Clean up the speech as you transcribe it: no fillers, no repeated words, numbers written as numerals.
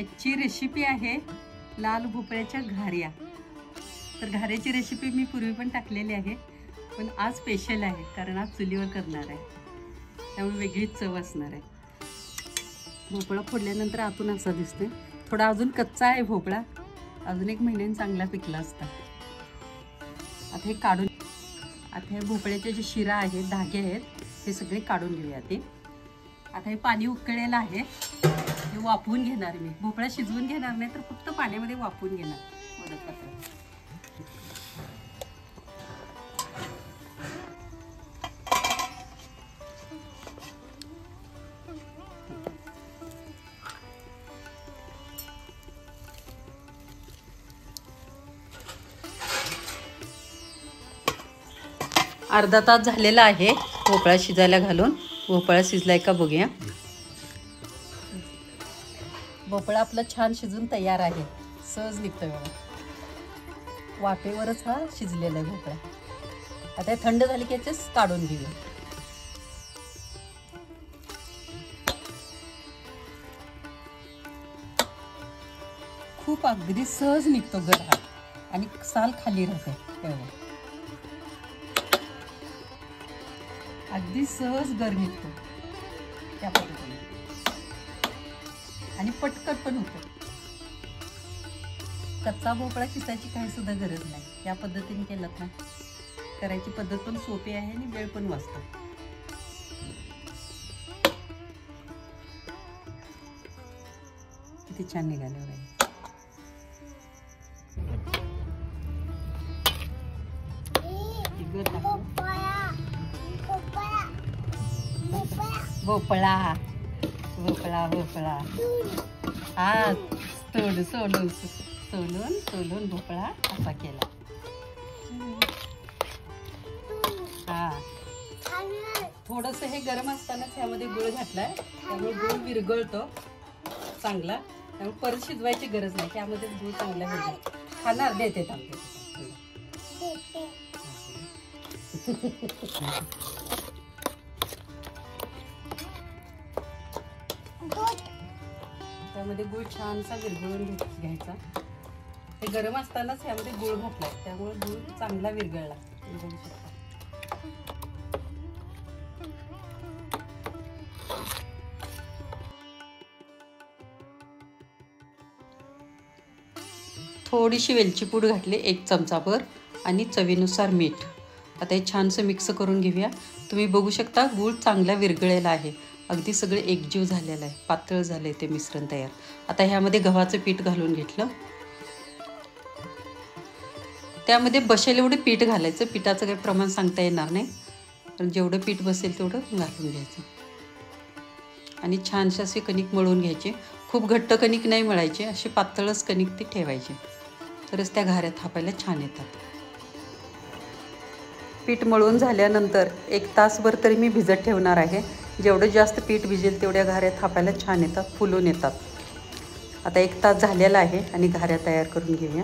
आजची रेसिपी आहे लाल भोपळ्याच्या घाऱ्या। तर घाऱ्याची रेसिपी मी पूर्वी पण टाकलेली आहे, पण आज स्पेशल आहे कारण आज चुलीवर करणार आहे, त्यामुळे वेगळीच चव असणार आहे। भोपळा फोडल्यानंतर आतून असा दिसते, थोडा अजून कच्चा आहे भोपळा, अजून 1 महिन्याने चांगला पिकला असता। आता हे काढून, आता हे भोपळ्याचे जे शिरा आहेत, धागे आहेत, हे सगळे काढून घेऊया। ते आता हे पाणी उकळलेलं आहे, हे वाफवून घेणार मी। भोपळा शिजवून घेणार नाही, तर फक्त पाण्यामध्ये वाफवून घेणार। मदत करते। अर्धा तास झालेला आहे भोपळा शिजायला घालून। भोपळा शिजलाय का बघूया। भोपळा आपला छान शिजून तयार आहे, सहज निघतोय बघा। वाफेवरच हा शिजलेला आहे भोपळा। आता थंड झाली की याचे काढून घेऊया। खूप अगदी सहज निघतो गरा आणि साल खाली राहते, तेव्हा अगदी सहज गर निघतो त्या पद्धतीने, आणि पटकन पण होतो। कच्चा भोपळा किसायची काही सुद्धा गरज नाही, या पद्धतीने केलं ना, करायची पद्धत पण सोपी आहे आणि वेळ पण वाचतो। किती छान निघाले बघा। भोपळा भोपळा भोपळा हा, सोडून सोडून सोलून सोलून भोपळा असा केला। हा, थोडंसं हे गरम असतानाच ह्यामध्ये गुळ घातलाय, त्यामुळे गुळ विरघळतो चांगला, त्यामुळे परत शिजवायची गरज नाही, त्यामध्ये गुळ चांगला विरघळतो। खाणार देते आमचे त्यामध्ये गुळ छानसा विरघळून घ्यायचा। हे गरम असतानाच ह्यामध्ये गुळ घातलाय, त्यामुळे गुळ चांगला विरघळला। थोडीशी वेलची पूड घातली, 1 चमचाभर, आणि चवीनुसार मीठ। आता हे छानसं मिक्स करून घेऊया। तुम्ही बघू शकता गूळ चांगला विरघळलेला आहे, अगदी सगळे एकजीव झालेलं आहे, पातळ झाले ते मिश्रण तयार। आता ह्यामध्ये गव्हाचं पीठ घालून घेतलं, त्यामध्ये बसेल एवढे पीठ घालायचं। पिठाचं काही प्रमाण सांगता येणार नाही, पण जेवढं पीठ बसेल तेवढं घालून घ्यायचं, आणि छानशी अशी कणिक मळून घ्यायची। खूप घट्ट कणिक नाही मळायची, अशी पातळच कणिक ती ठेवायची, तरच त्या घाऱ्या थापायला छान येतात। पीठ मळून झाल्यानंतर 1 तासभर तरी मी भिजत ठेवणार आहे। जेवढं जास्त पीठ भिजेल तेवढ्या घाऱ्या थापायला छान येतात, फुलून येतात। आता 1 तास झालेला आहे आणि घाऱ्या तयार करून घेऊया।